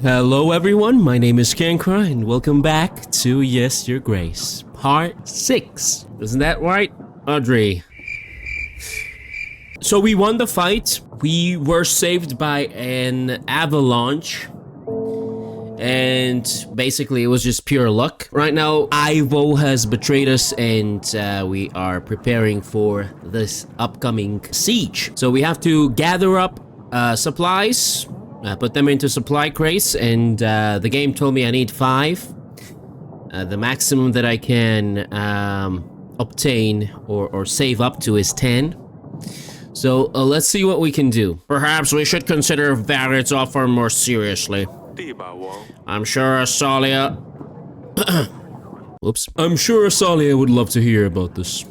Hello everyone, my name is Kankra and welcome back to Yes, Your Grace, Part 6. Isn't that right, Audrey? So we won the fight. We were saved by an avalanche. And basically it was just pure luck. Right now, Ivo has betrayed us and we are preparing for this upcoming siege. So we have to gather up supplies. Put them into supply crates, and the game told me I need 5. The maximum that I can obtain or save up to is 10. So let's see what we can do. Perhaps we should consider Varied's offer more seriously. I'm sure ASALIA... Whoops. I'm sure ASALIA would love to hear about this.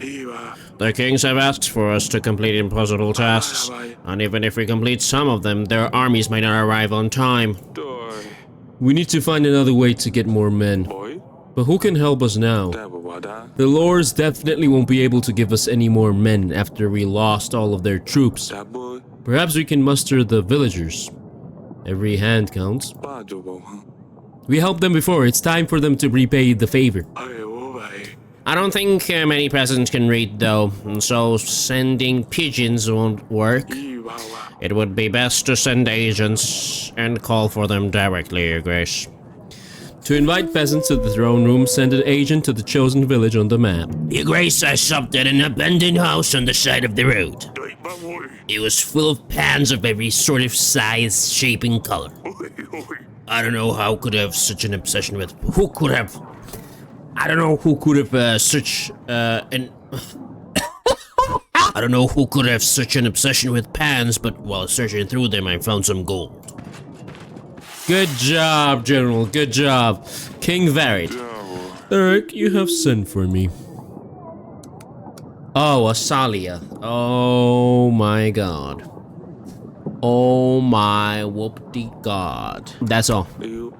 The kings have asked for us to complete impossible tasks, and even if we complete some of them, their armies might not arrive on time. We need to find another way to get more men. But who can help us now? The lords definitely won't be able to give us any more men after we lost all of their troops. Perhaps we can muster the villagers. Every hand counts. We helped them before, it's time for them to repay the favor. I don't think many peasants can read though, so sending pigeons won't work. It would be best to send agents and call for them directly, Your Grace. To invite peasants to the throne room, send an agent to the chosen village on the map. Your Grace, I stopped at an abandoned house on the side of the road. It was full of pans of every sort of size, shape, and color. I don't know how could have such an obsession with... I don't know who could have such an... I don't know who could have such an obsession with pans, but while searching through them, I found some gold. Good job, General. Good job. King Varied. Eric, you have sent for me. Oh, ASALIA. Oh my god. Oh my whoop-de god. That's all.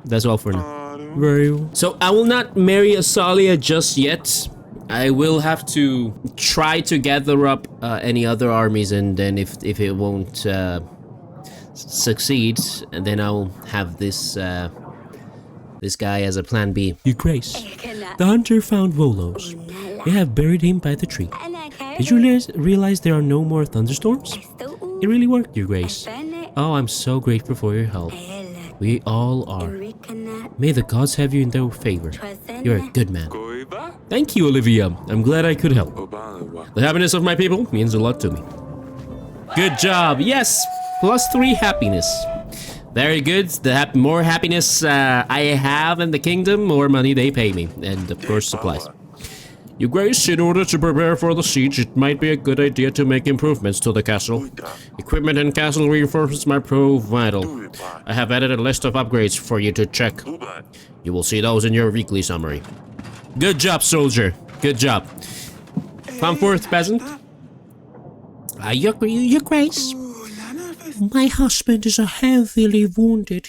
That's all for now. Very well. So I will not marry ASALIA just yet. I will have to try to gather up any other armies, and then if it won't succeed, and then I'll have this this guy as a plan B. Your Grace, the hunter found Volos. They have buried him by the tree. Did you realize there are no more thunderstorms? It really worked, Your Grace. Oh, I'm so grateful for your help. We all are. May the gods have you in their favor. You're a good man. Thank you, Olivia. I'm glad I could help. The happiness of my people means a lot to me. Good job. Yes, +3 happiness. Very good. The more happiness I have in the kingdom, more money they pay me. And of course, supplies. Your Grace, in order to prepare for the siege, it might be a good idea to make improvements to the castle. Equipment and castle reinforcements might prove vital. I have added a list of upgrades for you to check. You will see those in your weekly summary. Good job, soldier. Good job. Come forth, peasant. Your Grace. My husband is heavily wounded.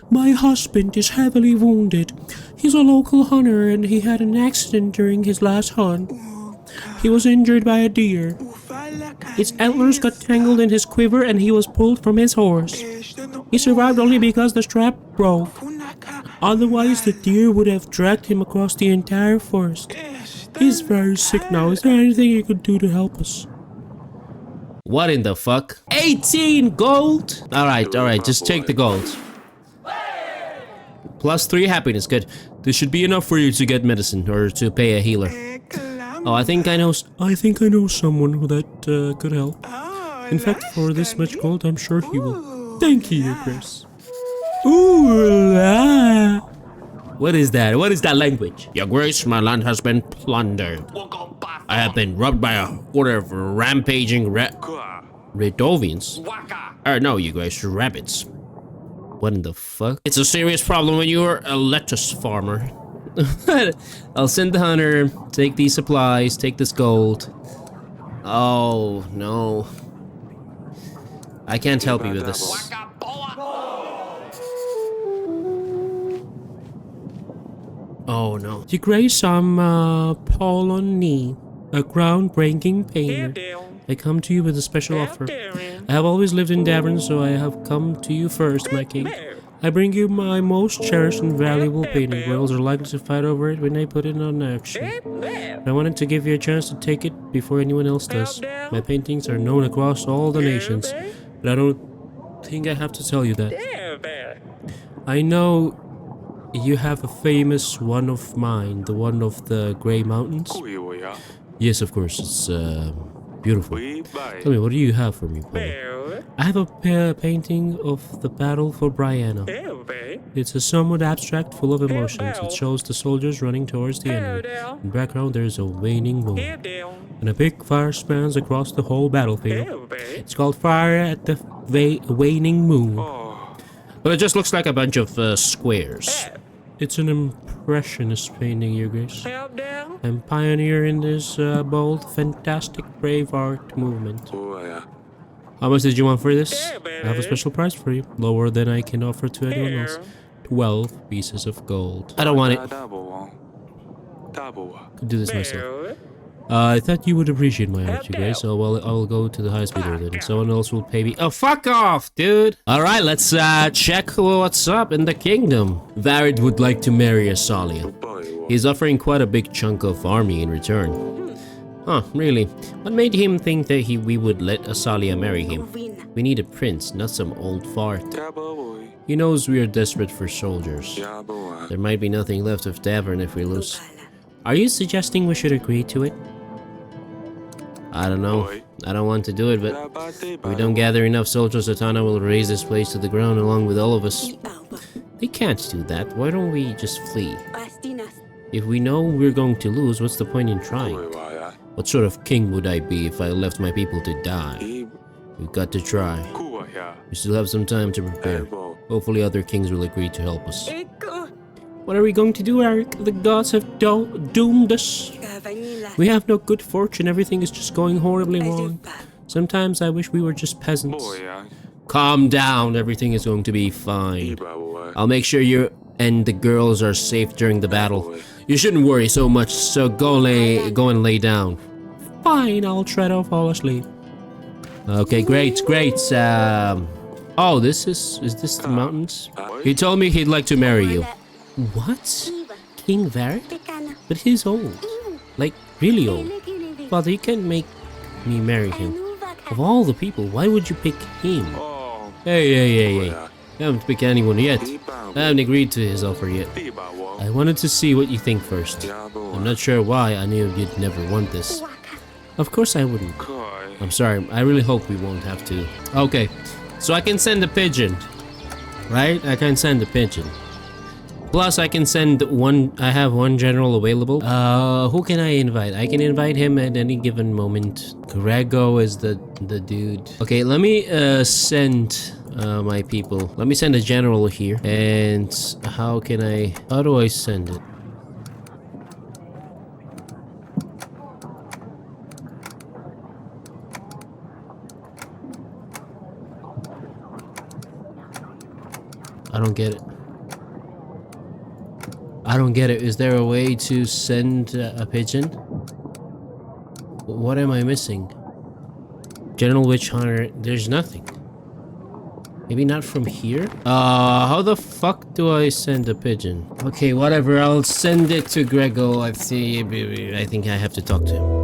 My husband is heavily wounded. He's a local hunter and he had an accident during his last hunt. He was injured by a deer. Its antlers got tangled in his quiver and he was pulled from his horse. He survived only because the strap broke. Otherwise, the deer would have dragged him across the entire forest. He's very sick now. Is there anything you could do to help us? What in the fuck? 18 gold? Alright, just take the gold. +3 happiness, good. This should be enough for you to get medicine or to pay a healer. Oh, I think I know someone who that could help. In fact, for this much gold, I'm sure he will. Thank you, Your Grace. Ooh la. What is that? What is that language? Your Grace, my land has been plundered. I have been robbed by a horde of rampaging Radovians. No, Your Grace, rabbits. What in the fuck? It's a serious problem when you're a lettuce farmer. I'll send the hunter, take these supplies, take this gold. Oh, no. I can't help you with this. Oh, no. Your Grace, I'm Paul on Knee, a groundbreaking painter. I come to you with a special offer. I have always lived in Davern, so I have come to you first, my king. I bring you my most cherished and valuable painting. Royals are likely to fight over it when they put it on action. I wanted to give you a chance to take it before anyone else does. My paintings are known across all the nations, but I don't think I have to tell you that. I know you have a famous one of mine, the one of the Grey Mountains. Yes, of course, it's beautiful. Tell me, what do you have for me, boy? I have a painting of the battle for Brianna. It's a somewhat abstract, full of emotions. It shows the soldiers running towards the enemy. In the background, there's a waning moon, and a big fire spans across the whole battlefield. It's called Fire at the Waning Moon. But it just looks like a bunch of squares. It's an impressionist painting, Your Grace. I'm pioneer in this bold, fantastic, brave art movement. How much did you want for this? I have a special price for you, lower than I can offer to anyone else. 12 pieces of gold. I don't want it. Could do this myself. I thought you would appreciate my art, you guys, so I'll go to the highest bidder then. Someone else will pay me. Oh, fuck off, dude! Alright, let's check what's up in the kingdom. Varid would like to marry ASALIA. He's offering quite a big chunk of army in return. Huh, really? What made him think that we would let ASALIA marry him? We need a prince, not some old fart. He knows we are desperate for soldiers. There might be nothing left of Davern if we lose. Are you suggesting we should agree to it? I don't know. I don't want to do it, but if we don't gather enough soldiers, Atana will raise this place to the ground along with all of us. They can't do that. Why don't we just flee? If we know we're going to lose, what's the point in trying? What sort of king would I be if I left my people to die? We've got to try. We still have some time to prepare. Hopefully other kings will agree to help us. What are we going to do, Eric? The gods have doomed us. We have no good fortune. Everything is just going horribly wrong. Sometimes I wish we were just peasants. Calm down. Everything is going to be fine. I'll make sure you and the girls are safe during the battle. You shouldn't worry so much, so go and lay down. Fine, I'll try to fall asleep. Okay, great. Oh, is this the mountains? He told me he'd like to marry you. What? King Varid? But he's old. Like, really old. Father, you can't make me marry him. Of all the people, why would you pick him? Hey. I haven't picked anyone yet. I haven't agreed to his offer yet. I wanted to see what you think first. I'm not sure why. I knew you'd never want this. Of course I wouldn't. I'm sorry. I really hope we won't have to. Okay. So I can send a pigeon. Right? I can send a pigeon. Plus, I can send I have one general available. Who can I invite? I can invite him at any given moment. Grego is the dude. Okay, let me send my people. Let me send a general here. And how do I send it? I don't get it. I don't get it. Is there a way to send a pigeon? What am I missing? General Witch Hunter, there's nothing. Maybe not from here? How the fuck do I send a pigeon? Okay, whatever, I'll send it to Grego. I think I have to talk to him.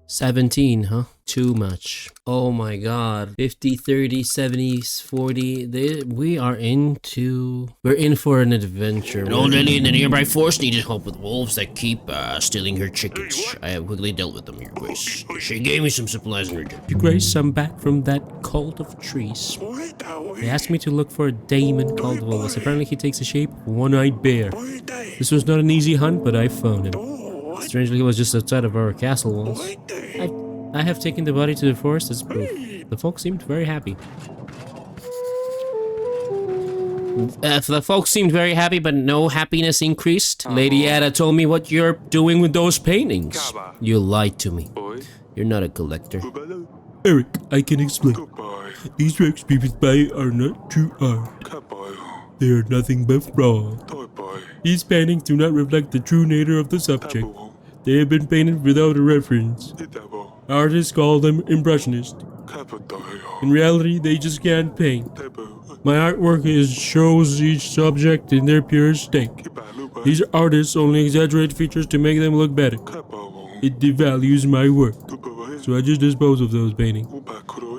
17, huh? Too much. Oh my god. 50, 30, 70, 40. We're in for an adventure. An old lady in the nearby forest needed help with wolves that keep stealing her chickens. I have quickly dealt with them, Your Grace. She gave me some supplies in return. Your Grace, I'm back from that cult of trees. They asked me to look for a daemon called Volvus. Apparently he takes the shape of a one-eyed bear. This was not an easy hunt, but I found him. Strangely, he was just outside of our castle walls. I have taken the body to the forest as proof. The folks seemed very happy. The folks seemed very happy, but no happiness increased. Lady Ada told me what you're doing with those paintings. You lied to me. You're not a collector. Eric, I can explain. These works people buy are not true art. They are nothing but fraud. These paintings do not reflect the true nature of the subject. They have been painted without a reference. Artists call them impressionists. In reality, they just can't paint. My artwork shows each subject in their purest state. These artists only exaggerate features to make them look better. It devalues my work, so I just dispose of those paintings.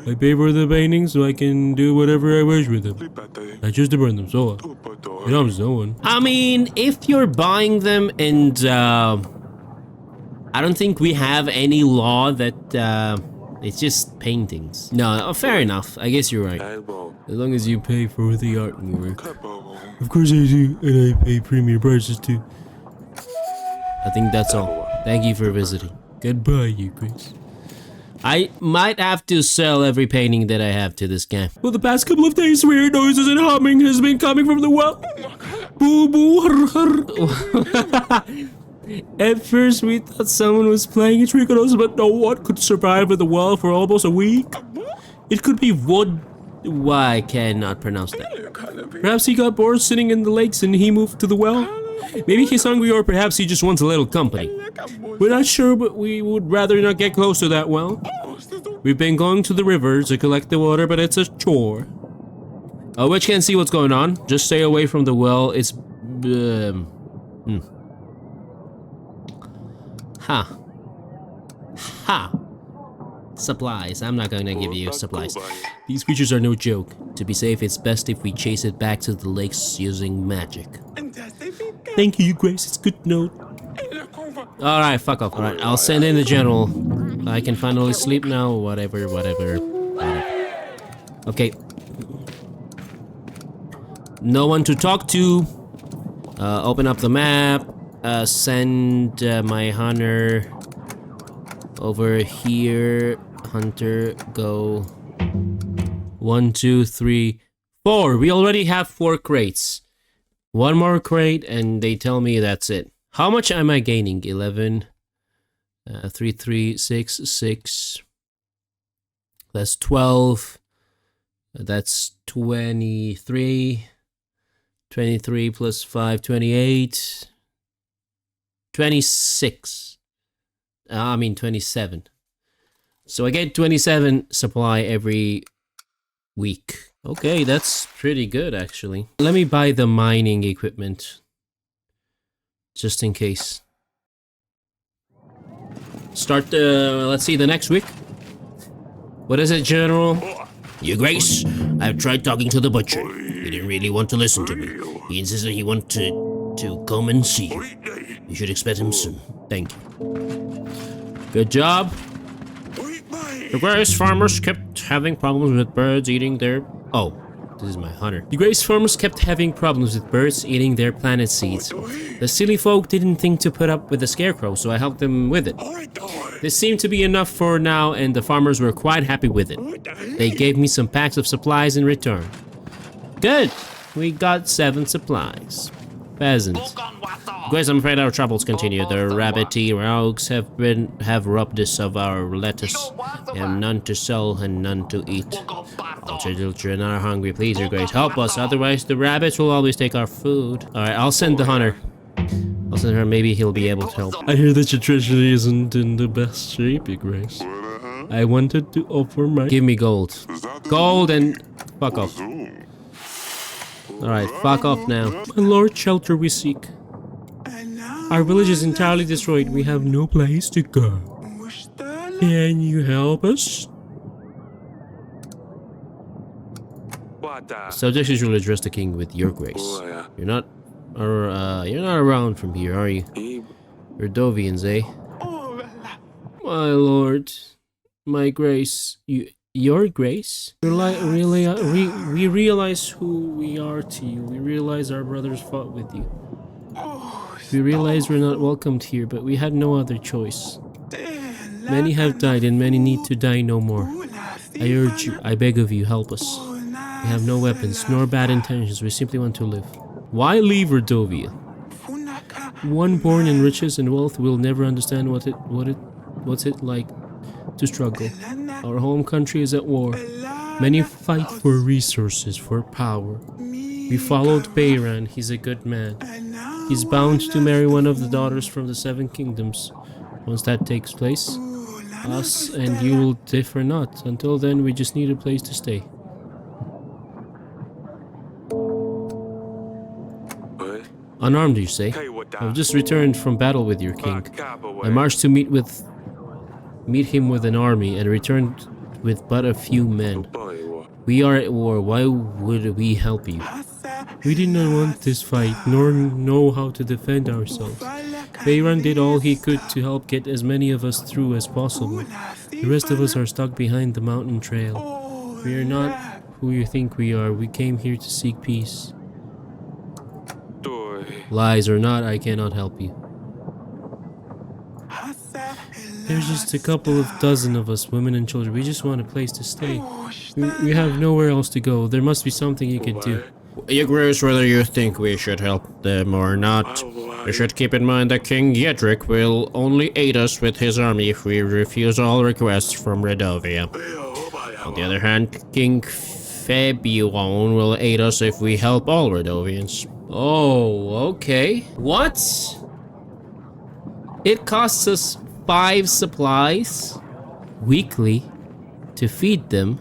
I pay for the paintings so I can do whatever I wish with them. I choose to burn them, so what? It harms no one. I mean, if you're buying them and, I don't think we have any law that, it's just paintings. No, fair enough. I guess you're right. As long as you pay for the artwork. Of course I do, and I pay premium prices too. I think that's all. Thank you for visiting. Goodbye, you Grace. I might have to sell every painting that I have to this guy. For the past couple of days, weird noises and humming has been coming from the well. Boo boo At first, we thought someone was playing a trick on us, but no one could survive at the well for almost a week. It could be wood. Why, I cannot pronounce that. Perhaps he got bored sitting in the lakes and he moved to the well. Maybe he's hungry, or perhaps he just wants a little company. We're not sure, but we would rather not get close to that well. We've been going to the river to collect the water, but it's a chore. Which can't see what's going on. Just stay away from the well. It's... Ha. Supplies. I'm not going to give you supplies. These creatures are no joke. To be safe, it's best if we chase it back to the lakes using magic. Thank you, Grace. It's good to know. Alright, fuck off. Alright, I'll send in the general. I can finally sleep now. Whatever. Okay. No one to talk to. Open up the map. Send my hunter over here. Hunter, go. 1, 2, 3, 4. We already have 4 crates. One more crate, and they tell me that's it. How much am I gaining? 11, 3, 3, 6, 6. That's 12. That's 23. 23 plus 5, 28. 26. I mean 27. So I get 27 supply every week. Okay, that's pretty good actually. Let me buy the mining equipment. Just in case. Start the, let's see, the next week. What is it, General? Your Grace, I've tried talking to the butcher. He didn't really want to listen to me. He insisted he wanted to come and see you. You should expect him soon. Thank you. Good job. The Grace farmers kept having problems with birds eating their... Oh, this is my hunter. The Grace farmers kept having problems with birds eating their planet seeds. The silly folk didn't think to put up with the scarecrow, so I helped them with it. This seemed to be enough for now, and the farmers were quite happy with it. They gave me some packs of supplies in return. Good! We got 7 supplies. Peasants. Grace, I'm afraid our troubles continue. The rabbity rogues have robbed us of our lettuce. We have none to sell and none to eat. Our children are hungry. Please, Your Grace, help us. Otherwise, the rabbits will always take our food. Alright, I'll send the hunter. I'll send her. Maybe he'll be able to help. I hear that your treasury isn't in the best shape, Your Grace. I wanted to offer my... Give me gold. Gold and... Fuck off. Alright, fuck off now. My lord, shelter we seek. Our village is entirely destroyed. We have no place to go. Can you help us? Subjects usually address the king with Your Grace. You're not around from here, are you? Radovians, eh? My lord, my Grace, Your Grace? We realize who we are to you. We realize our brothers fought with you. We realize we're not welcomed here, but we had no other choice. Many have died, and many need to die no more. I urge you, I beg of you, help us. We have no weapons, nor bad intentions. We simply want to live. Why leave Radovia? One born in riches and wealth will never understand what's it like to struggle. Our home country is at war. Many fight for resources, for power. We followed Bayran. He's a good man. He's bound to marry one of the daughters from the 7 kingdoms. Once that takes place, Us and you will differ not. Until then, we just need a place to stay. Unarmed, you say? I've just returned from battle with your king. I marched to meet him with an army and returned with but a few men. We are at war. Why would we help you? We did not want this fight, nor know how to defend ourselves. Bayron did all he could to help get as many of us through as possible. The rest of us are stuck behind the mountain trail. We are not who you think we are. We came here to seek peace. Lies or not, I cannot help you. There's just a couple of dozen of us, women and children. We just want a place to stay. We have nowhere else to go. There must be something you can do. Your Grace, whether you think we should help them or not, we should keep in mind that King Yedric will only aid us with his army if we refuse all requests from Radovia. On the other hand, King Fabian will aid us if we help all Radovians. Oh, okay. What? It costs us 5 supplies weekly to feed them.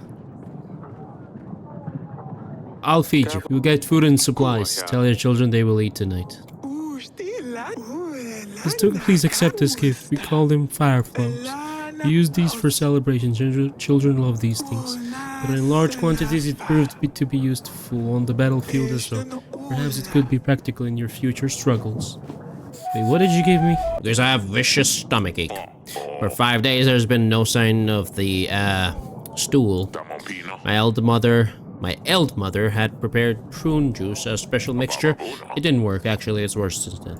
I'll feed you. You'll get food and supplies. Tell your children they will eat tonight. Please accept this gift. We call them fireflows. We use these for celebrations. Children love these things. But in large quantities it proved to be useful on the battlefield as well. Perhaps it could be practical in your future struggles. Wait, what did you give me? Because I have vicious stomachache. For 5 days there's been no sign of the stool. My elder mother had prepared prune juice, a special mixture. It didn't work, actually, it's worse since then.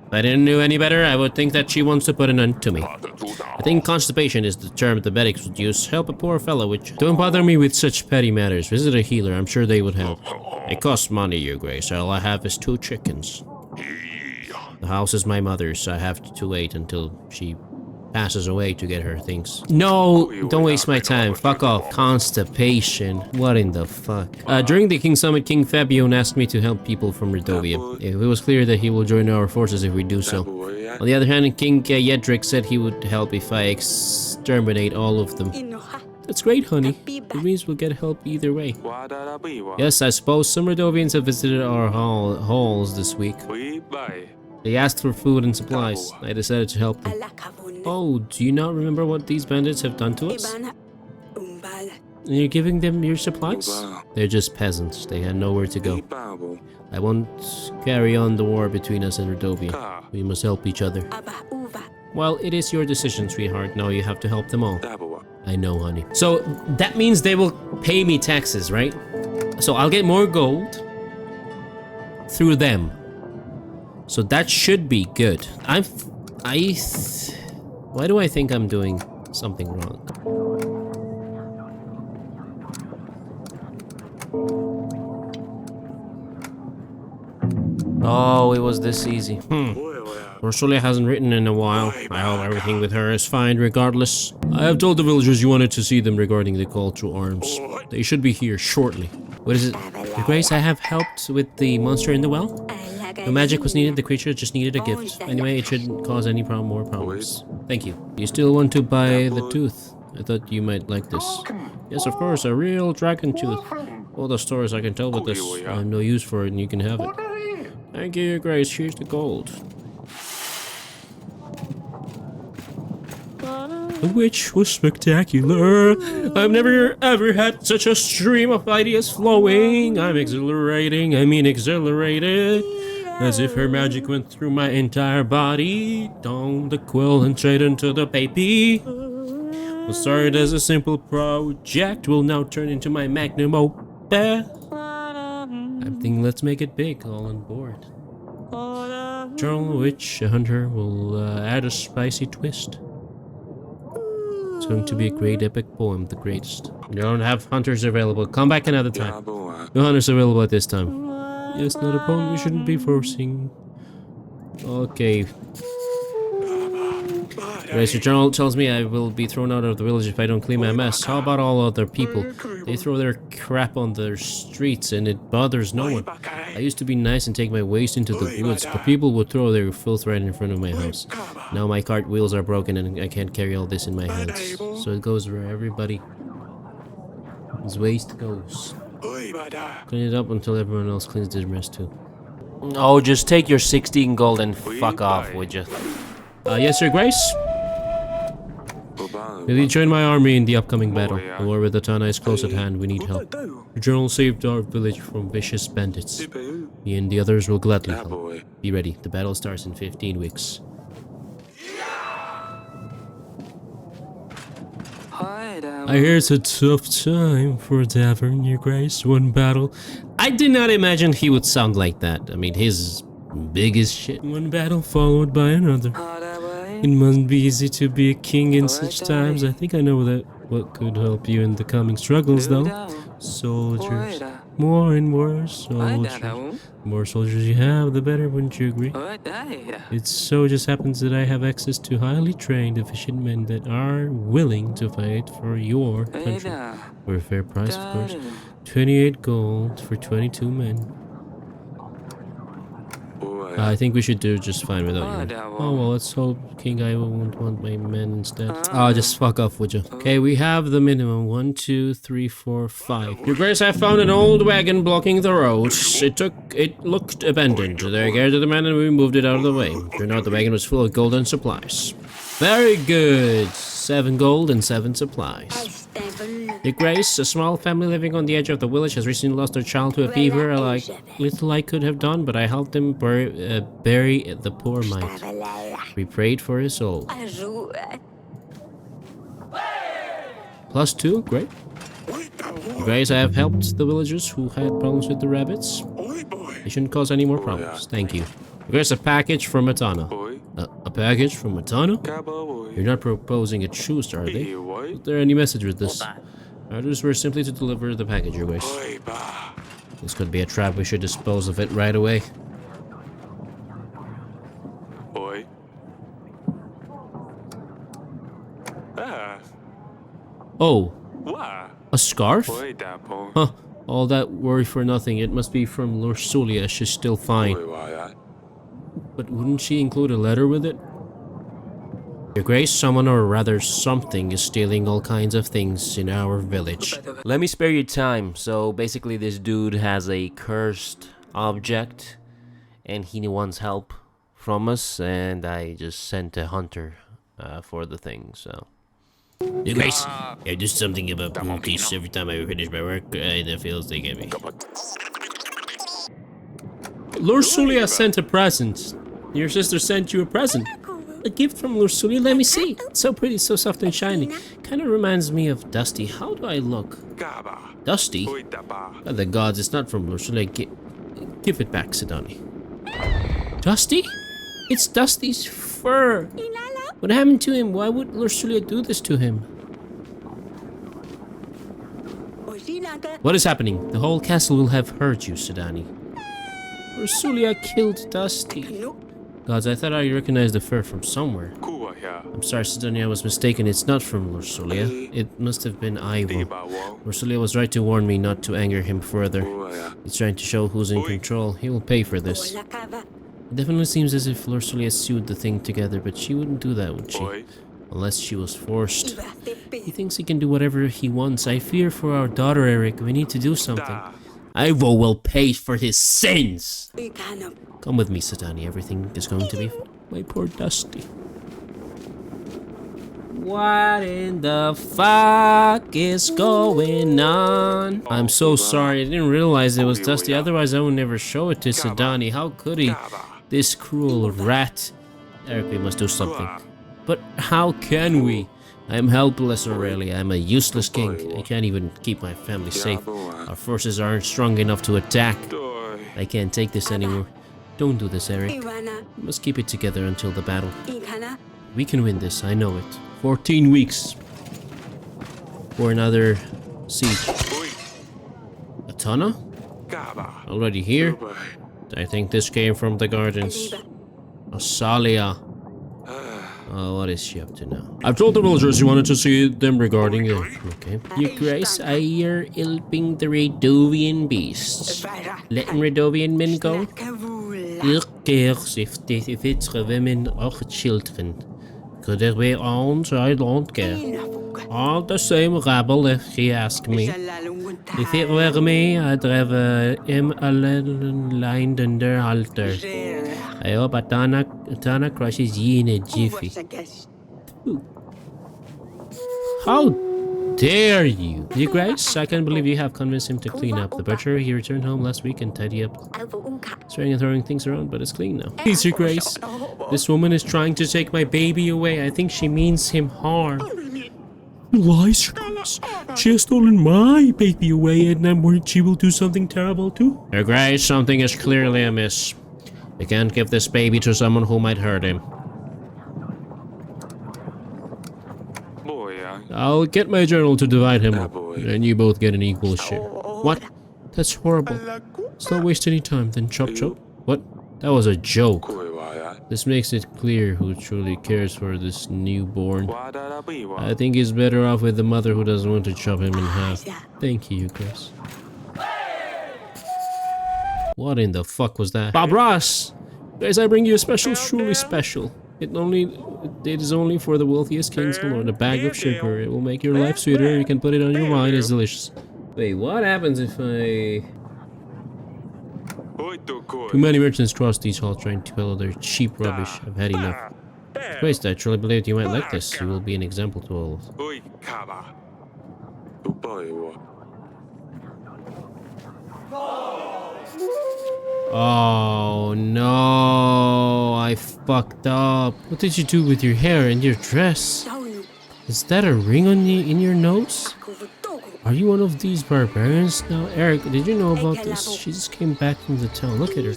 If I didn't know any better, I would think that she wants to put an end to me. I think constipation is the term the medics would use. Help a poor fellow which... Don't bother me with such petty matters. Visit a healer, I'm sure they would help. It costs money, Your Grace. All I have is 2 chickens. The house is my mother's. I have to wait until she passes away to get her things. No, don't waste my time. Fuck off. Constipation. What in the fuck? During the King Summit, King Fabian asked me to help people from Radovia. It was clear that he will join our forces if we do so. On the other hand, King Yedric said he would help if I exterminate all of them. That's great, honey. It means we'll get help either way. Yes, I suppose some Radovians have visited our halls this week. They asked for food and supplies. I decided to help them. Oh, do you not remember what these bandits have done to us? And you're giving them your supplies? They're just peasants. They had nowhere to go. I won't carry on the war between us and Radovia. We must help each other. Well, it is your decision, sweetheart. Now you have to help them all. I know, honey. So, that means they will pay me taxes, right? So I'll get more gold through them. So that should be good. Why do I think I'm doing something wrong? Oh, it was this easy. Ursula hasn't written in a while. I hope everything with her is fine regardless. I have told the villagers you wanted to see them regarding the call to arms. They should be here shortly. What is it? Your Grace, I have helped with the monster in the well. No magic was needed, the creature just needed a gift. Anyway, it shouldn't cause any more problems. Thank you. You still want to buy the tooth? I thought you might like this. Yes, of course, a real dragon tooth. All the stories I can tell with this. I have no use for it and you can have it. Thank you, Your Grace. Here's the gold. The witch was spectacular. I've never ever had such a stream of ideas flowing. I'm exhilarating, exhilarated. As if her magic went through my entire body. Down the quill and straight into the baby. What started as a simple project will now turn into my magnum opus. I'm thinking let's make it big, all on board. Journal Witch, a hunter, will add a spicy twist. It's going to be a great epic poem, the greatest. You don't have hunters available. Come back another time. No hunters available at this time. Yes, not a poem we shouldn't be forcing. Okay. Grace, your general tells me I will be thrown out of the village if I don't clean my mess. How about all other people? They throw their crap on the streets and it bothers no one. I used to be nice and take my waste into the woods, but people would throw their filth right in front of my house. Now my cart wheels are broken and I can't carry all this in my hands. So it goes where everybody his waste goes. Clean it up until everyone else cleans their mess too. Oh, just take your 16 gold and fuck off, would you? Yes, Your Grace? Will you join my army in the upcoming battle? The war with Atana is close at hand, we need help. Your general saved our village from vicious bandits. He and the others will gladly help. Be ready, the battle starts in 15 weeks. I hear it's a tough time for Davern, Your Grace. One battle. I did not imagine he would sound like that. I mean, his biggest shit. One battle followed by another. It must be easy to be a king in such times. I think I know that what could help you in the coming struggles, though. Soldiers. More and more soldiers. The more soldiers you have, the better, wouldn't you agree? It so just happens that I have access to highly trained, efficient men that are willing to fight for your country. For a fair price, of course. 28 gold for 22 men. I think we should do just fine without you. Oh well, let's hope King Ai won't want my men instead. Oh, just fuck off, would you? Okay, we have the minimum. 1, 2, 3, 4, 5. Your Grace, I found an old wagon blocking the road. It looked abandoned. I gathered the man and we moved it out of the way. Turned out the wagon was full of gold and supplies. Very good. 7 gold and 7 supplies. Your Grace, a small family living on the edge of the village has recently lost their child to a fever. Little I could have done, but I helped them bury the poor mite. We prayed for his soul. +2, great. Your Grace, I have helped the villagers who had problems with the rabbits. They shouldn't cause any more problems. Thank you. Your Grace, a package from Atana. A package from Atana? You're not proposing a truce, are they? Is there any message with this? Orders were simply to deliver the package, Your Grace. This could be a trap. We should dispose of it right away. Oh. A scarf? Huh. All that worry for nothing. It must be from Lursulia. She's still fine. But wouldn't she include a letter with it? Your Grace, someone or rather something is stealing all kinds of things in our village. Let me spare you time. So basically this dude has a cursed object and he wants help from us, and I just sent a hunter for the thing, so... Your Grace, I do something about brutes every time I finish my work in the fields they give me. Lursulia sent a present. Your sister sent you a present. A gift from Lursulia, let me see. It's so pretty, so soft and shiny. Kind of reminds me of Dusty. How do I look? Dusty? By the gods, it's not from Lursulia. Give it back, Sidani. Dusty? It's Dusty's fur. What happened to him? Why would Lursulia do this to him? What is happening? The whole castle will have heard you, Sidani. Lursulia killed Dusty. Gods, I thought I recognized the fur from somewhere. I'm sorry, Sidani, I was mistaken. It's not from Lursulia. It must have been Ivo. Lursulia was right to warn me not to anger him further. He's trying to show who's in control. He will pay for this. It definitely seems as if Lursulia sewed the thing together, but she wouldn't do that, would she? Unless she was forced. He thinks he can do whatever he wants. I fear for our daughter, Eric. We need to do something. Ivo will pay for his sins! Come with me, Sidani. Everything is going to be fine. My poor Dusty. What in the fuck is going on? I'm so sorry. I didn't realize it was Dusty. Otherwise, I would never show it to Sidani. How could he? This cruel rat. Eric, we must do something. But how can we? I am helpless, Aurelia. I'm a useless king. I can't even keep my family safe. Our forces aren't strong enough to attack. I can't take this anymore. Don't do this, Eric. We must keep it together until the battle. We can win this, I know it. 14 weeks for another siege. Atana? Already here? I think this came from the gardens. ASALIA. What is she up to now? I've told the villagers you wanted to see them regarding the... Okay. Your Grace, I hear helping the Radovian beasts. Letting Radovian men go? Who cares if it's the women or children? Could it be owned? I don't care. All the same rabble if he asked me. If it were me, I'd have him lined under altar. I hope Atana crushes ye in a jiffy. How dare you? Your Grace, I can't believe you have convinced him to clean up. The butcher, he returned home last week and tidy up. Swearing and throwing things around, but it's clean now. Please, Your Grace. This woman is trying to take my baby away. I think she means him harm. Lies, Your Grace. She has stolen my baby away, and I'm worried she will do something terrible too. Your Grace, something is clearly amiss. We can't give this baby to someone who might hurt him. I'll get my journal to divide him up, and you both get an equal share. What? That's horrible. Let's not waste any time, then chop chop. What? That was a joke. This makes it clear who truly cares for this newborn. I think he's better off with the mother who doesn't want to chop him in half. Thank you, Chris. What in the fuck was that? Bob Ross! Guys, I bring you a special, truly special. It is only for the wealthiest kings alone. A bag of sugar. It will make your life sweeter. You can put it on your wine. It's delicious. Wait, what happens if I... Too many merchants cross these halls trying to peddle their cheap rubbish. I've had enough. Christ, I truly believed you might like this. You will be an example to all of us. Oh no, I fucked up. What did you do with your hair and your dress? Is that a ring on in your nose? Are you one of these barbarians now? Eric, did you know about this? She just came back from the town. Look at her.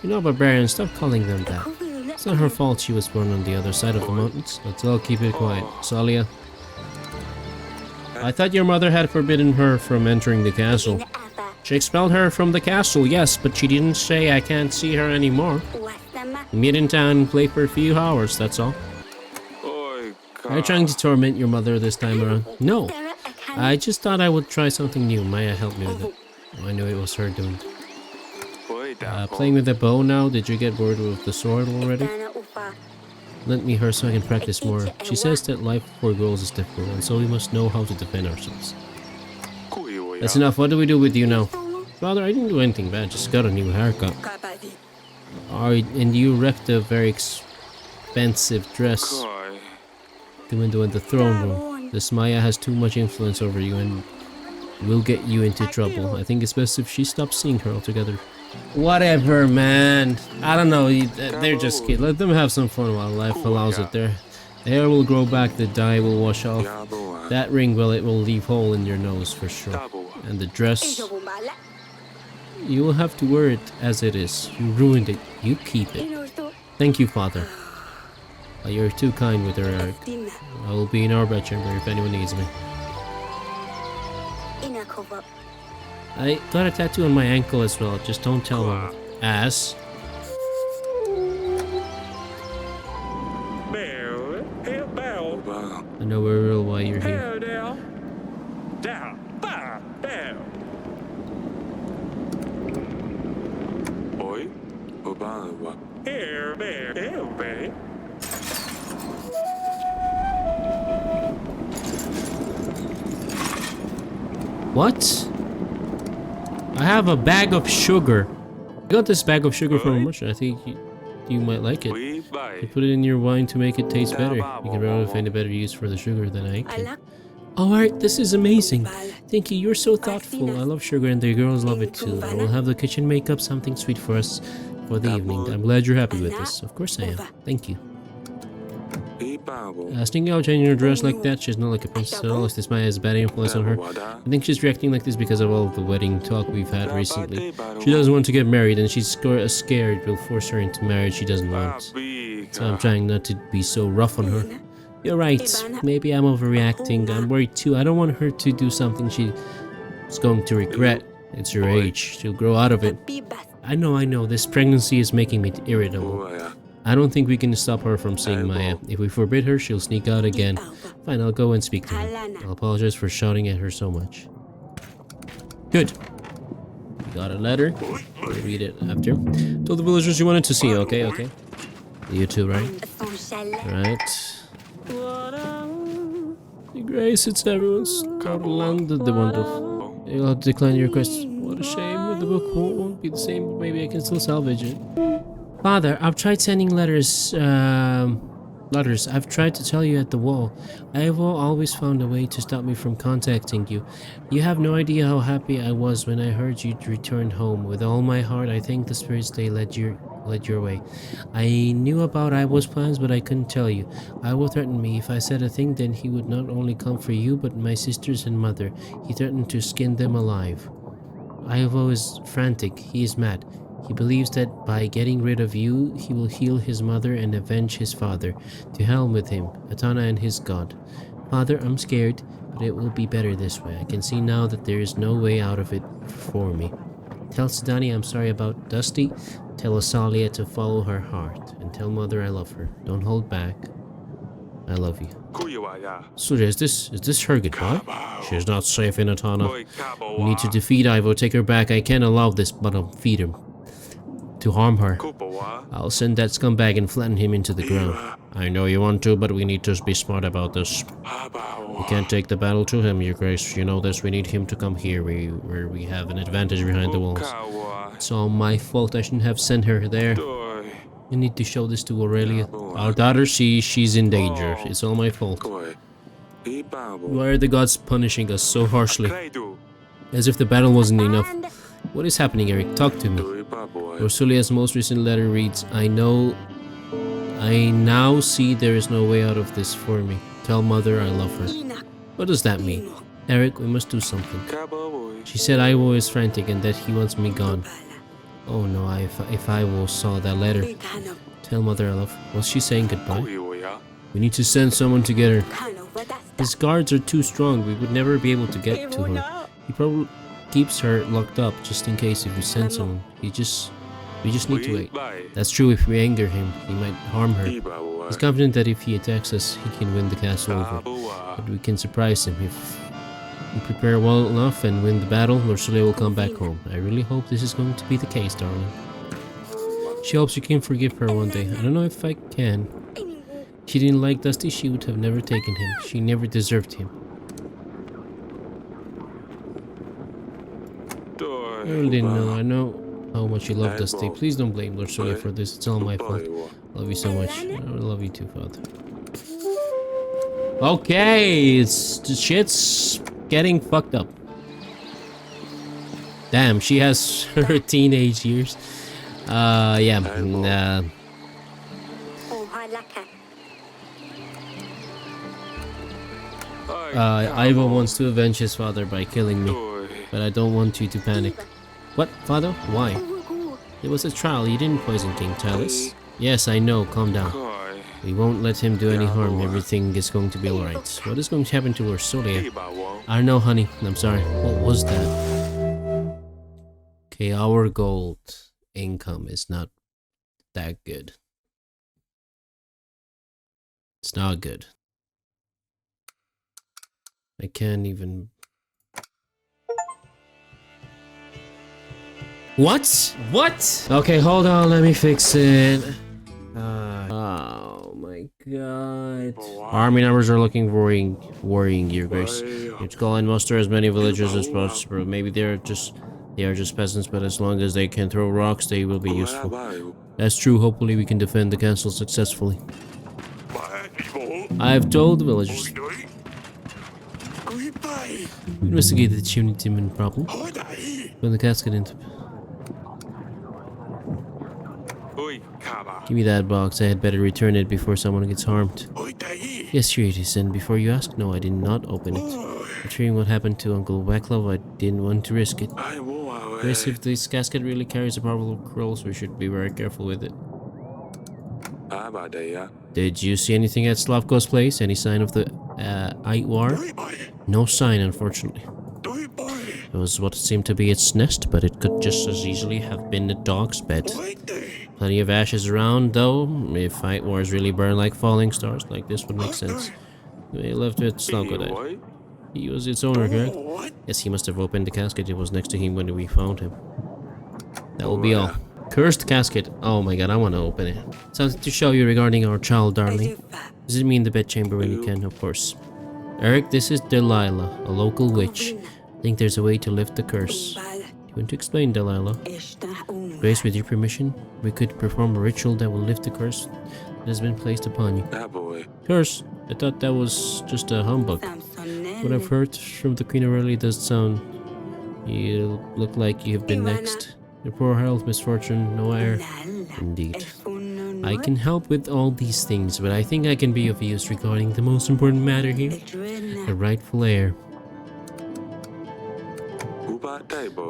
You're not barbarians, stop calling them that. It's not her fault she was born on the other side of the mountains. Let's all keep it quiet. ASALIA. I thought your mother had forbidden her from entering the castle. She expelled her from the castle, yes, but she didn't say I can't see her anymore. Meet in town and play for a few hours, that's all. Are you trying to torment your mother this time around? No. I just thought I would try something new. Maya helped me with it. I knew it was her doing. Playing with the bow now? Did you get bored with the sword already? Lend me her so I can practice more. She says that life for girls is difficult, and so we must know how to defend ourselves. That's enough. What do we do with you now? Father, I didn't do anything bad. Just got a new haircut. And you wrecked a very expensive dress. The window in the throne room. This Maya has too much influence over you and will get you into trouble. I think it's best if she stops seeing her altogether. Whatever, man. I don't know. They're just kids. Let them have some fun while life allows it. Their hair will grow back. The dye will wash off. That ring, well, it will leave hole in your nose for sure. And the dress, you will have to wear it as it is. You ruined it. You keep it. Thank you, Father. You're too kind with her, Eric. I will be in our bedchamber if anyone needs me. I got a tattoo on my ankle as well. Just don't tell them. Ass. I know very well why you're here. What? I have a bag of sugar. I got this bag of sugar from a merchant. I think you might like it. You put it in your wine to make it taste better. You can probably find a better use for the sugar than I can. Alright, this is amazing. Thank you, you're so thoughtful. I love sugar and the girls love it too. I will have the kitchen make up something sweet for us for the evening. I'm glad you're happy with this. Of course I am. Thank you. Sneaking out changing her dress like that, she's not like a princess at all. This Maya has a bad influence on her. I think she's reacting like this because of all of the wedding talk we've had recently. She doesn't want to get married and she's scared we'll force her into marriage she doesn't want. So I'm trying not to be so rough on her. You're right, maybe I'm overreacting. I'm worried too. I don't want her to do something she's going to regret. It's her age. She'll grow out of it. I know. This pregnancy is making me irritable. I don't think we can stop her from seeing Maya. If we forbid her, she'll sneak out again. Fine, I'll go and speak to her. I'll apologize for shouting at her so much. Good. We got a letter. We'll read it after. Told the villagers you wanted to see, okay, okay. You too, right? Right. Grace, it's everyone's landed the wonderful. You'll decline your request. What a shame. The book won't be the same, but maybe I can still salvage it. Father, I've tried sending letters, I've tried to tell you at the wall. I have always found a way to stop me from contacting you. You have no idea how happy I was when I heard you'd returned home. With all my heart, I thank the spirits they led your way. I knew about Ivo's plans, but I couldn't tell you. Ivo threatened me. If I said a thing, then he would not only come for you, but my sisters and mother. He threatened to skin them alive. Ivo is frantic. He is mad. He believes that by getting rid of you, he will heal his mother and avenge his father. To hell with him, Atana and his god. Father, I'm scared, but it will be better this way. I can see now that there is no way out of it for me. Tell Sidani I'm sorry about Dusty. Tell ASALIA to follow her heart. And tell Mother I love her. Don't hold back. I love you. Surya, is this her goodbye? She's not safe in Atana. We need to defeat Ivo. Take her back. I can't allow this bottom feeder to harm her. I'll send that scumbag and flatten him into the ground. I know you want to, but we need to be smart about this. We can't take the battle to him, Your Grace. You know this. We need him to come here, where we have an advantage behind the walls. It's all my fault. I shouldn't have sent her there. You need to show this to Aurelia. Our daughter, she's in danger. It's all my fault. Why are the gods punishing us so harshly? As if the battle wasn't enough. What is happening, Eric? Talk to me. Rosalia's most recent letter reads, I now see there is no way out of this for me. Tell Mother I love her. What does that mean? Eric, we must do something. She said Ivo is frantic and that he wants me gone. Oh no, if Ivo saw that letter. Tell Mother I love her. Was she saying goodbye? We need to send someone to get her. His guards are too strong. We would never be able to get to her. He probably keeps her locked up just in case if we send someone. We just need to wait. That's true. If we anger him, he might harm her. He's confident that if he attacks us, he can win the castle over. But we can surprise him. If we prepare well enough and win the battle, Rosalia will come back home. I really hope this is going to be the case, darling. She hopes you can forgive her one day. I don't know if I can. She didn't like Dusty, she would have never taken him. She never deserved him. I really didn't know. I know how much you love Dusty. Please don't blame Rosalia for this. It's all my fault. Love you so much. I love you too, Father. Okay, the shit's getting fucked up. Damn, she has her teenage years. Yeah. Ivo wants to avenge his father by killing me, but I don't want you to panic. What, Father? Why? It was a trial. You didn't poison King Talus. Yes, I know. Calm down. We won't let him do any harm. Everything is going to be alright. What is going to happen to Rosalia? I don't know, honey. I'm sorry. What was that? Okay, our gold income is not that good. It's not good. I can't even... What? What? Okay, hold on, let me fix it. Oh my god. Army numbers are looking worrying, Your Grace. You have to call and muster as many villagers as possible. Maybe they are just peasants, but as long as they can throw rocks, they will be useful. That's true. Hopefully we can defend the castle successfully. I have told the villagers. We investigated the chimney demon problem. Put the casket into... Give me that box. I had better return it before someone gets harmed. Yes, here it is. And before you ask, no, I did not open it. After what happened to Uncle Waclaw, I didn't want to risk it. Yes, if this casket really carries a powerful scrolls, we should be very careful with it. Did you see anything at Slavko's place? Any sign of the War? No sign, unfortunately. It was what seemed to be its nest, but it could just as easily have been a dog's bed. Plenty of ashes around, though. If fight wars really burn like falling stars, like this would make sense. He left it Slaughter. He was its owner, correct? Yes, he must have opened the casket. It was next to him when we found him. That will be all. Cursed casket. Oh my god, I want to open it. Something to show you regarding our child, darling. Visit me in the bedchamber when you can, of course. Eric, this is Delilah, a local witch. I think there's a way to lift the curse. Do you want to explain, Delilah? Grace, with your permission, we could perform a ritual that will lift the curse that has been placed upon you. Curse? I thought that was just a humbug. What I've heard from the Queen Aurelia does sound... You look like you've been next. Your poor health, misfortune, no heir. Indeed. I can help with all these things, but I think I can be of use regarding the most important matter here. The rightful heir.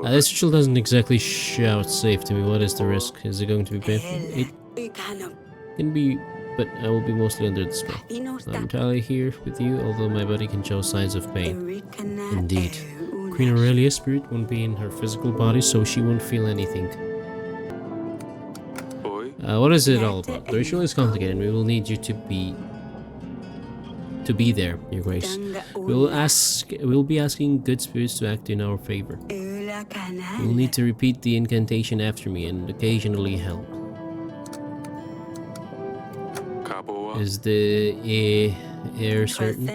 This ritual doesn't exactly shout safe to me. What is the risk? Is it going to be painful? It can be, but I will be mostly under the spell. I'm entirely here with you, although my body can show signs of pain. Indeed. Queen Aurelia's spirit won't be in her physical body, so she won't feel anything. What is it all about? The ritual is complicated, and we will need you to be there, Your Grace. We'll be asking good spirits to act in our favor. You'll need to repeat the incantation after me and occasionally help. Is the air certain?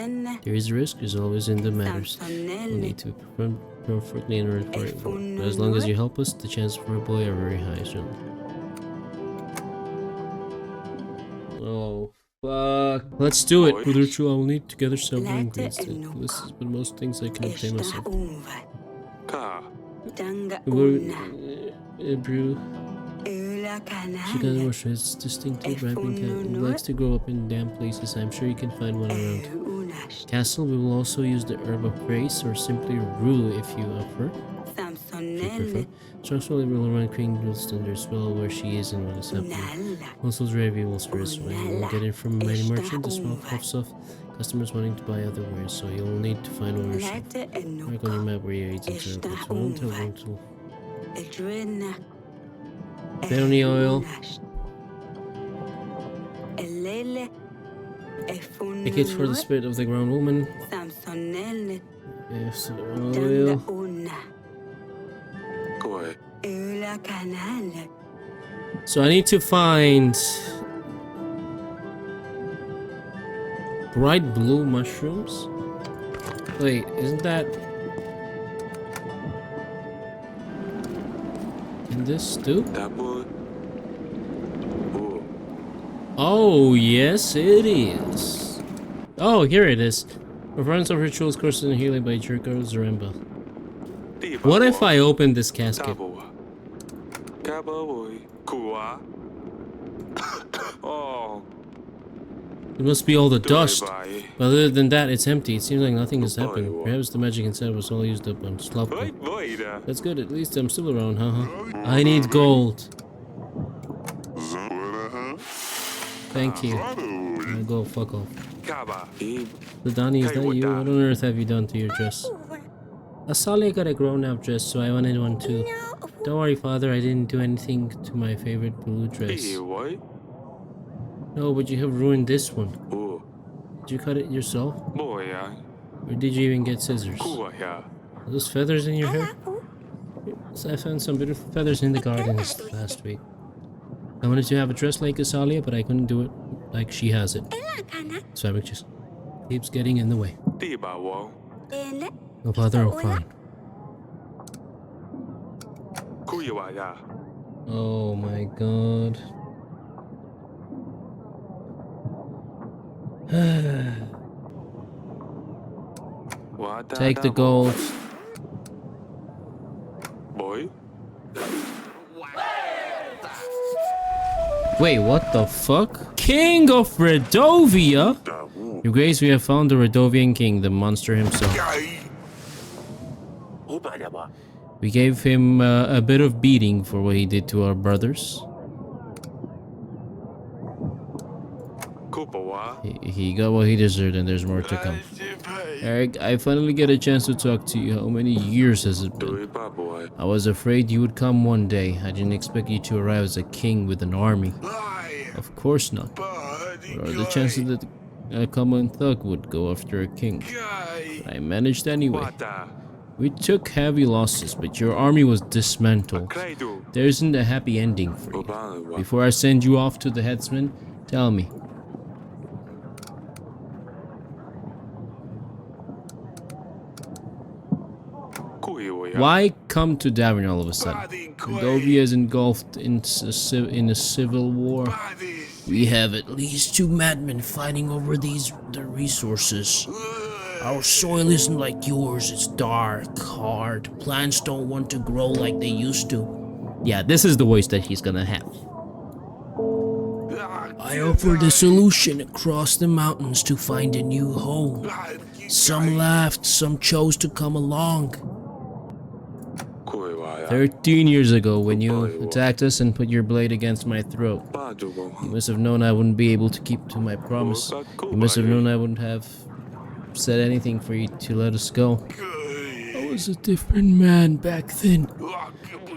There is a risk, as always in the matters. We'll need to perform perfectly in order for it. But as long as you help us, the chances for a boy are very high, certainly. Oh, fuck. Let's do it. For the ritual, I will need to gather several ingredients. This is but most things I can obtain myself. Brew. She got a it's distinctive ripening cat. He likes to grow up in damp places. I'm sure you can find one around. Castle, we will also use the herb of grace or simply rue if you prefer. Structurally, we will run Kringleton as well where she is and what is happening. Also, Radovia will spirits away. We will get it from a mighty merchant, the small puffs of customers wanting to buy other wares, so you'll need to find one yourself. Mark on your map where your agents are, but won't tell them to. Peony oil. A kit for the spirit of the ground woman. Yes, oil. So I need to find bright blue mushrooms. Wait, isn't that in this too? Oh, yes, it is. Oh, here it is. Performance of rituals, courses, and healing by Jericho Zaremba. What if I open this casket? It must be all the dust. But other than that, it's empty. It seems like nothing has happened. Perhaps the magic inside was all used up on Slavko. That's good. At least I'm still around, haha. I need gold. Thank you. I'll go fuck off. Ladani, is that you? What on earth have you done to your dress? ASALIA got a grown-up dress, so I wanted one too. Don't worry, father, I didn't do anything to my favorite blue dress. No, but you have ruined this one. Did you cut it yourself? Or did you even get scissors? Are those feathers in your hair? So I found some beautiful feathers in the garden last week. I wanted to have a dress like ASALIA, but I couldn't do it like she has it. So I just keeps getting in the way. No, father, oh fine. Oh my god. Take the gold. Wait, what the fuck? King of Radovia? Your Grace, we have found the Radovian king, the monster himself. We gave him a bit of beating for what he did to our brothers. He got what he deserved, and there's more to come. Eric, I finally get a chance to talk to you. How many years has it been? I was afraid you would come one day. I didn't expect you to arrive as a king with an army. Of course not. What are the chances that a common thug would go after a king? But I managed anyway. We took heavy losses, but your army was dismantled. There isn't a happy ending for you. Before I send you off to the headsman, tell me. Why come to Davin all of a sudden? Radovia is engulfed in a civil war. We have at least 2 madmen fighting over the resources. Our soil isn't like yours, it's dark, hard. Plants don't want to grow like they used to. Yeah, this is the voice that he's gonna have. I offered a solution across the mountains to find a new home. Some laughed, some chose to come along. 13 years ago, when you attacked us and put your blade against my throat, you must have known I wouldn't be able to keep to my promise. You must have known I wouldn't have said anything for you to let us go. I was a different man back then.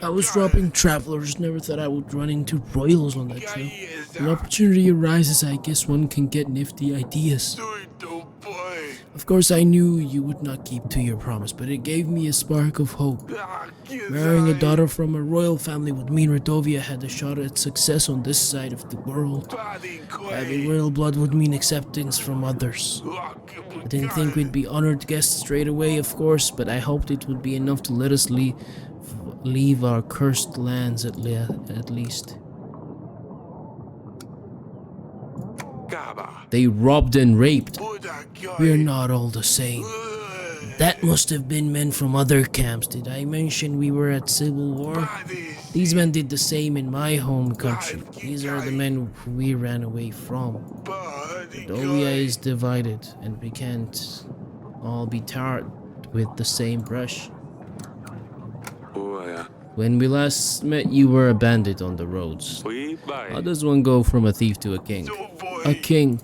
I was robbing travelers, never thought I would run into royals on that trail. When opportunity arises, I guess one can get nifty ideas. Of course, I knew you would not keep to your promise, but it gave me a spark of hope. Marrying a daughter from a royal family would mean Radovia had a shot at success on this side of the world. Having royal blood would mean acceptance from others. I didn't think we'd be honored guests straight away, of course, but I hoped it would be enough to let us leave our cursed lands at least. They robbed and raped. We're not all the same. That must have been men from other camps. Did I mention we were at civil war? These men did the same in my home country. These are the men who we ran away from. Radovia is divided, and we can't all be tarred with the same brush. When we last met, you were a bandit on the roads. How does one go from a thief to a king? A king.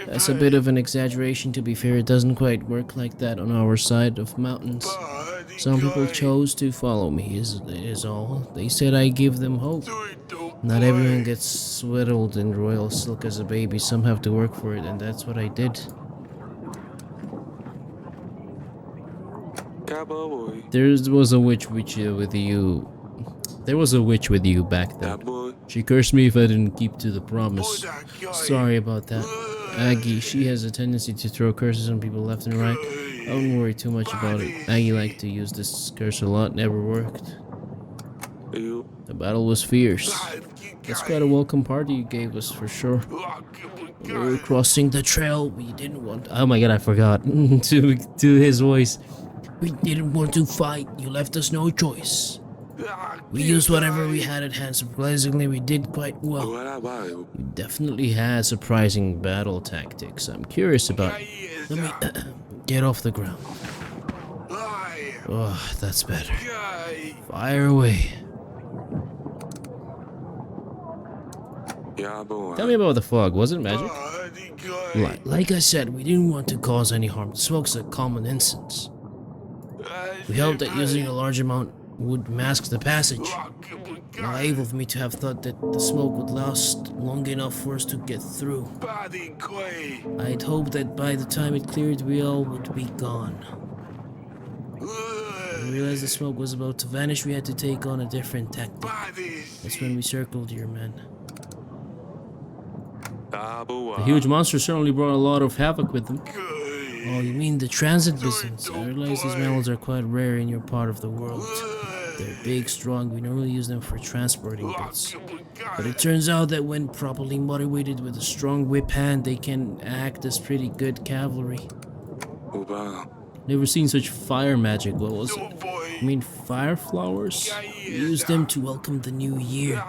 That's a bit of an exaggeration, to be fair. It doesn't quite work like that on our side of mountains. Some people chose to follow me, is all. They said I give them hope. Not everyone gets swaddled in royal silk as a baby. Some have to work for it, and that's what I did. There was a witch with you. There was a witch with you back then. She cursed me if I didn't keep to the promise. Sorry about that. Aggie, she has a tendency to throw curses on people left and right. I wouldn't worry too much about it. Aggie liked to use this curse a lot, never worked. The battle was fierce. That's quite a welcome party you gave us, for sure. We were crossing the trail. We didn't want... Oh my god, I forgot to his voice. We didn't want to fight. You left us no choice. We used whatever we had at hand. Surprisingly, we did quite well. We definitely had surprising battle tactics. I'm curious about... Let me get off the ground. Oh, that's better. Fire away. Tell me about the fog. Was it magic? Like I said, we didn't want to cause any harm. The smoke's a common instance. We hoped that using a large amount would mask the passage. Naive of me to have thought that the smoke would last long enough for us to get through. I'd hoped that by the time it cleared, we all would be gone. When we realized the smoke was about to vanish, we had to take on a different tactic. That's when we circled your men. The huge monster certainly brought a lot of havoc with them. Oh, you mean the transit business? I realize these mammals are quite rare in your part of the world. They're big, strong. We normally use them for transporting goods. But it turns out that when properly motivated with a strong whip hand, they can act as pretty good cavalry. Never seen such fire magic. What was it? I mean, fire flowers? We use them to welcome the new year.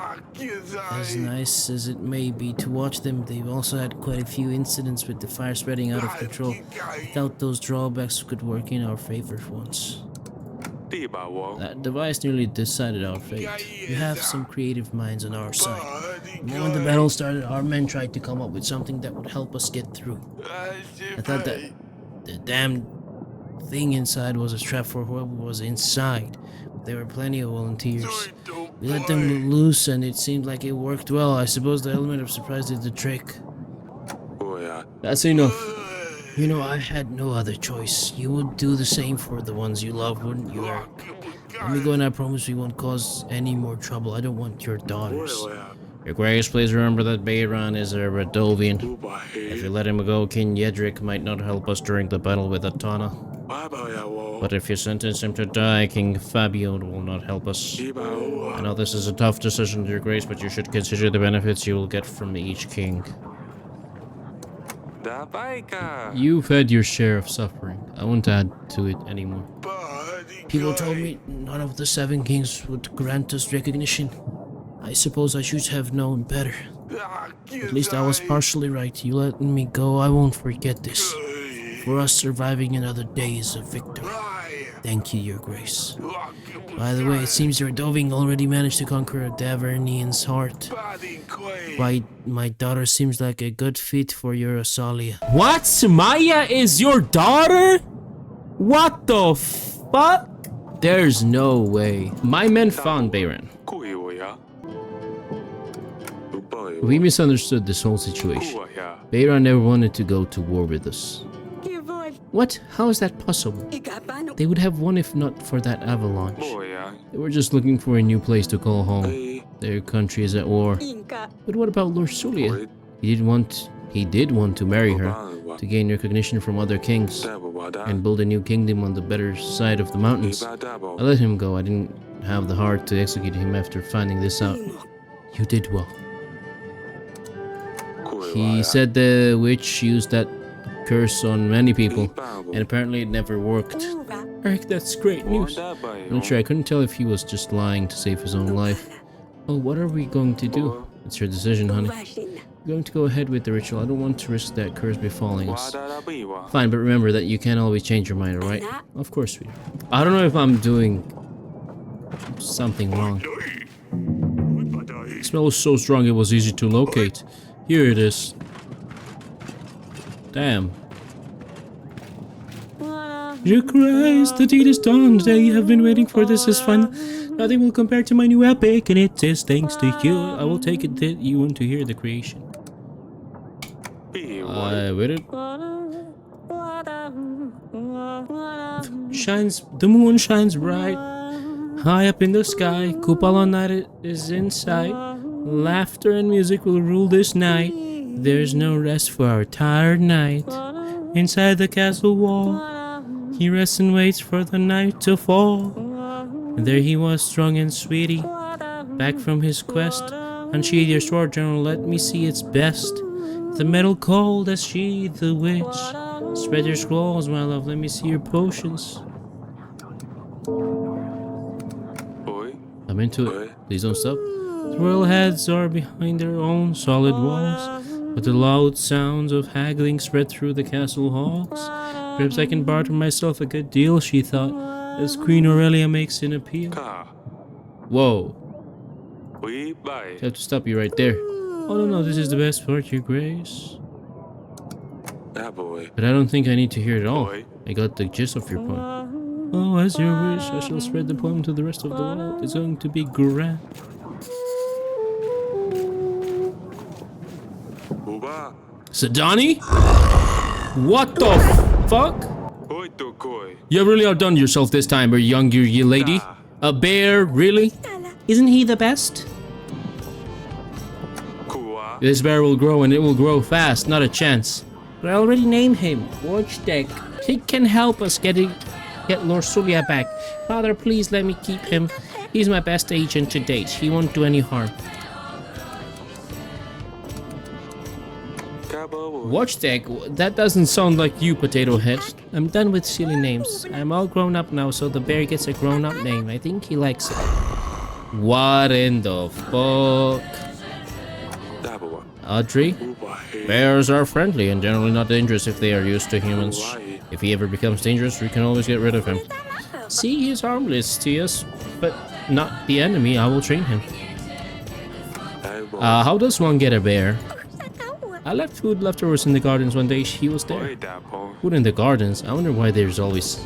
As nice as it may be to watch them, they've also had quite a few incidents with the fire spreading out of control. Without those drawbacks, could work in our favor once. That device nearly decided our fate. We have some creative minds on our side. The moment the battle started, our men tried to come up with something that would help us get through. I thought The damn thing inside was a trap for whoever was inside. There were plenty of volunteers. We let them loose and it seemed like it worked well. I suppose the element of surprise did the trick. That's enough. You know, I had no other choice. You would do the same for the ones you love, wouldn't you, Eric? Let me go and I promise we won't cause any more trouble. I don't want your daughters. Your Grace, please remember that Bayron is a Radovian. If you let him go, King Yedric might not help us during the battle with Atana. But if you sentence him to die, King Fabio will not help us. I know this is a tough decision, Your Grace, but you should consider the benefits you will get from each king. You've had your share of suffering. I won't add to it anymore. People told me none of the 7 kings would grant us recognition. I suppose I should have known better. At least I was partially right. You letting me go, I won't forget this. For us, surviving another day is a victory. Thank you, Your Grace. By the way, it seems Radovia already managed to conquer a Davernian's heart. Why, my daughter seems like a good fit for your ASALIA. What? Maya is your daughter? What the fuck? There's no way. My men found Bayron. We misunderstood this whole situation. Bayron never wanted to go to war with us. What? How is that possible? They would have won if not for that avalanche. They were just looking for a new place to call home. Their country is at war. But what about Lorsulia? He did want to marry her, to gain recognition from other kings, and build a new kingdom on the better side of the mountains. I let him go. I didn't have the heart to execute him after finding this out. You did well. He said the witch used that curse on many people, and apparently it never worked. Eric, that's great news. I'm not sure, I couldn't tell if he was just lying to save his own life. Well, what are we going to do? It's your decision, honey. We're going to go ahead with the ritual. I don't want to risk that curse befalling us. Fine, but remember that you can't always change your mind, alright? Of course, sweetie. I don't know if I'm doing something wrong. The smell was so strong it was easy to locate. Here it is. Damn. Your Grace, the deed is done. Today you have been waiting for this is fun. Nothing will compare to my new epic, and it is thanks to you. I will take it that you want to hear the creation. I waited. The moon shines bright, high up in the sky. Kupala night is in sight. Laughter and music will rule this night. There's no rest for our tired knight. Inside the castle wall, he rests and waits for the night to fall. And there he was, strong and sweetie, back from his quest. Unsheathe your sword, general, let me see its best. The metal cold as she, the witch. Spread your scrolls, my love, let me see your potions. I'm into it. Please don't stop. The royal heads are behind their own solid walls, but the loud sounds of haggling spread through the castle halls. Perhaps I can barter myself a good deal, she thought, as Queen Aurelia makes an appeal. Whoa. I have to stop you right there. Oh no, this is the best part, Your Grace. But I don't think I need to hear it all. I got the gist of your poem. Oh, as you wish, I shall spread the poem to the rest of the world. It's going to be grand. Sadani? What the fuck? You really outdone yourself this time, young lady. A bear, really? Isn't he the best? This bear will grow and it will grow fast, not a chance. But I already named him, Watchdeck. He can help us get Lorsulia back. Father, please let me keep him. He's my best agent to date. He won't do any harm. Watchdeck? That doesn't sound like you, Potato Head. I'm done with silly names. I'm all grown up now, so the bear gets a grown-up name. I think he likes it. What in the fuck? Audrey? Bears are friendly and generally not dangerous if they are used to humans. If he ever becomes dangerous, we can always get rid of him. See, he's harmless to us, but not the enemy. I will train him. How does one get a bear? I left food leftovers in the gardens one day. He was there. Food in the gardens. I wonder why there's always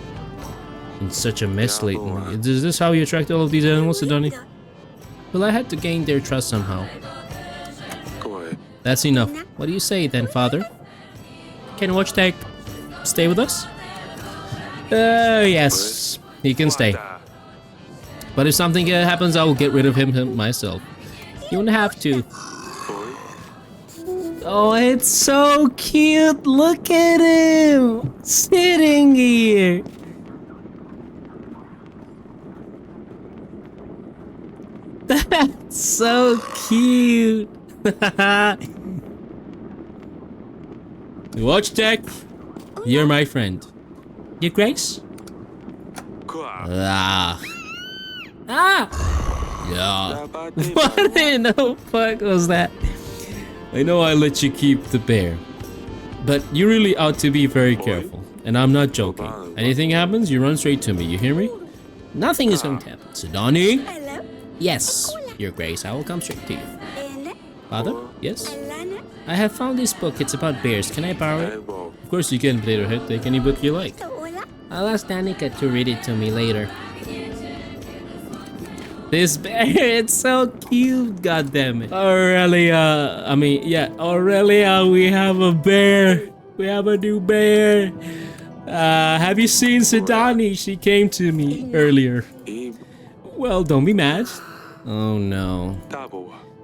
in such a mess lately. Is this how you attract all of these animals, Sidani? Well, I had to gain their trust somehow. That's enough. What do you say then, father? Can Watch Tag stay with us? Yes. He can stay. But if something happens, I will get rid of him myself. You won't have to. Oh, it's so cute. Look at him. Sitting here. That's so cute. Watch Tech, you're my friend. Your Grace? Ah. Yeah. What in the fuck was that? I know I let you keep the bear, but you really ought to be very careful. And I'm not joking. Anything happens, you run straight to me. You hear me? Nothing is going to happen. Sidani? Yes, Your Grace. I will come straight to you. Father? Yes? I have found this book. It's about bears. Can I borrow it? Of course you can, Bladerhead. Take any book you like. I'll ask Danica to read it to me later. This bear, it's so cute, goddammit. Aurelia, Aurelia, we have a bear. We have a new bear. Have you seen Sidani? She came to me earlier. Well, don't be mad. Oh no.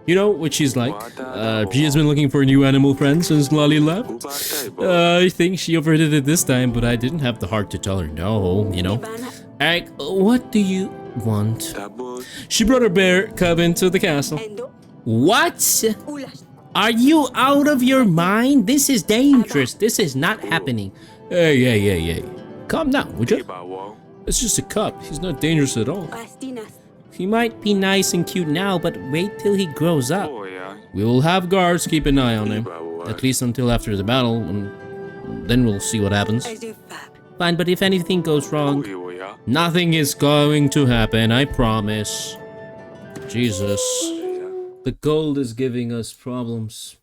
You know what she's like? She has been looking for a new animal friend since Lolly left. I think she overdid it this time, but I didn't have the heart to tell her no, you know? Alright, what do you want? She brought her bear cub into the castle. What? Are you out of your mind? This is dangerous. This is not happening. Hey. Calm down, would you? It's just a cub. He's not dangerous at all. He might be nice and cute now, but wait till he grows up. We will have guards keep an eye on him. At least until after the battle, and then we'll see what happens. Fine, but if anything goes wrong, nothing is going to happen, I promise. Jesus. The gold is giving us problems.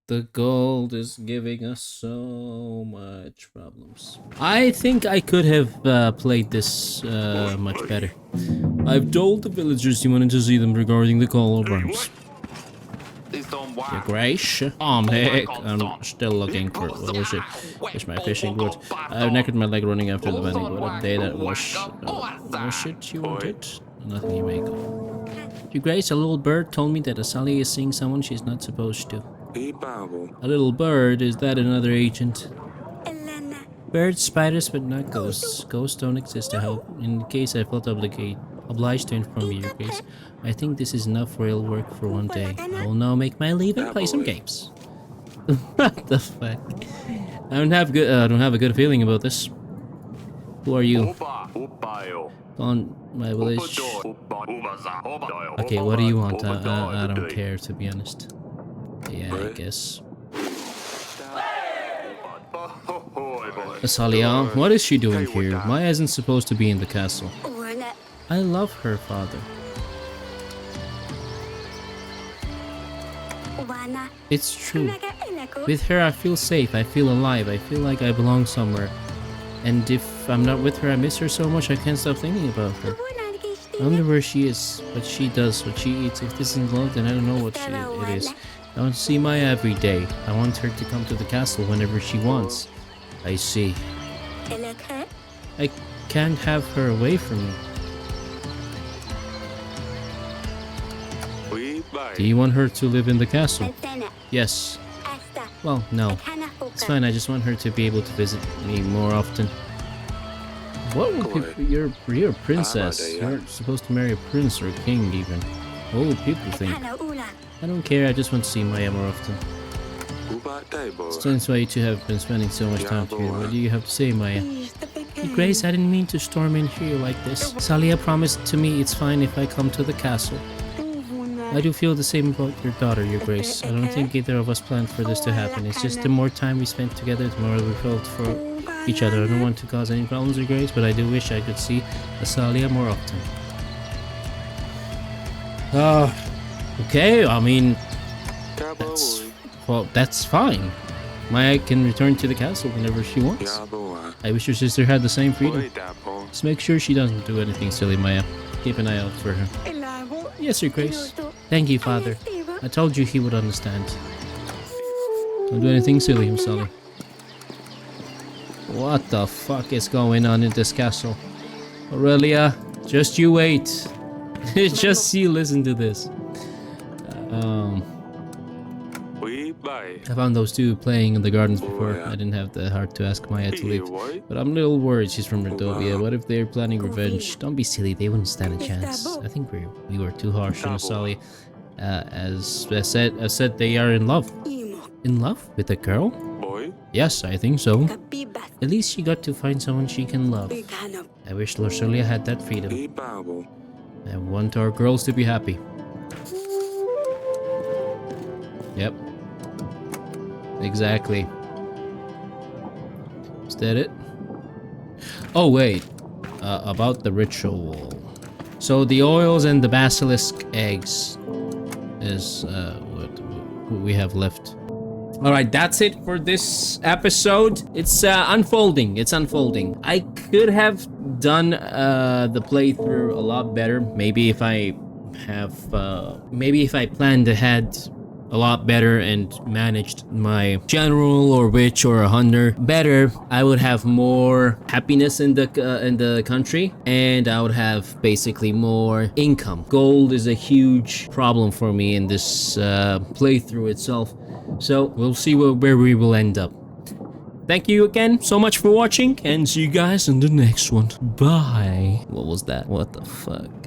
The gold is giving us so much problems. I think I could have played this much better. I've told the villagers you wanted to see them regarding the call of arms. Your Grace? Heck, I'm still looking for Where's my fishing rod? I've knackered my leg running after the vending. What a day that was. Was it you wanted? Nothing you make. Your Grace, a little bird told me that ASALIA is seeing someone she's not supposed to. A little bird? Is that another agent? Birds, spiders, but not ghosts. Ghosts don't exist. I hope. In case I felt obliged to inform you, Your Grace. I think this is enough real work for one day. I will now make my leave and play some games. What the fuck? I don't have a good feeling about this. Who are you? On my village. Okay, what do you want? I don't care, to be honest. Yeah, I guess. ASALIA, what is she doing here? Maya isn't supposed to be in the castle. I love her, father. It's true. With her I feel safe, I feel alive, I feel like I belong somewhere. And if I'm not with her, I miss her so much I can't stop thinking about her. I wonder where she is, what she does, what she eats. If this isn't love, then I don't know what it is. I want to see Maya every day. I want her to come to the castle whenever she wants. I see. I can't have her away from me. Do you want her to live in the castle? Yes. Well, no. It's fine, I just want her to be able to visit me more often. What would people... You're a princess. You're supposed to marry a prince or a king, even. What would people think? I don't care, I just want to see Maya more often. Explains why you two have been spending so much time here. What do you have to say, Maya? Your Grace, I didn't mean to storm in here like this. ASALIA promised to me it's fine if I come to the castle. I do feel the same about your daughter, Your Grace. I don't think either of us planned for this to happen. It's just the more time we spent together, the more we felt for each other. I don't want to cause any problems, Your Grace, but I do wish I could see ASALIA more often. Okay, I mean... That's fine. Maya can return to the castle whenever she wants. I wish your sister had the same freedom. Just make sure she doesn't do anything silly, Maya. Keep an eye out for her. Yes, Your Grace. Thank you, Father. I told you he would understand. Don't do anything silly, Sally. What the fuck is going on in this castle? Aurelia, just you wait. Just you listen to this. I found those two playing in the gardens before. I didn't have the heart to ask Maya to leave. But I'm a little worried she's from Radovia. What if they're planning revenge? Don't be silly, they wouldn't stand a chance. I think we were too harsh on ASALIA. As I said, they are in love. In love with a girl? Yes, I think so. At least she got to find someone she can love. I wish ASALIA had that freedom. I want our girls to be happy. Yep. Exactly. Is that it? Oh wait, about the ritual. So the oils and the basilisk eggs is what we have left. Alright, that's it for this episode. It's unfolding. It's unfolding. I could have done the playthrough a lot better. Maybe if I planned ahead a lot better and managed my general or witch or a hunter better, I would have more happiness in the country, and I would have basically more income. Gold is a huge problem for me in this playthrough itself, so we'll see where we will end up. Thank you again so much for watching, and see you guys in the next one. Bye. What was that? What the fuck?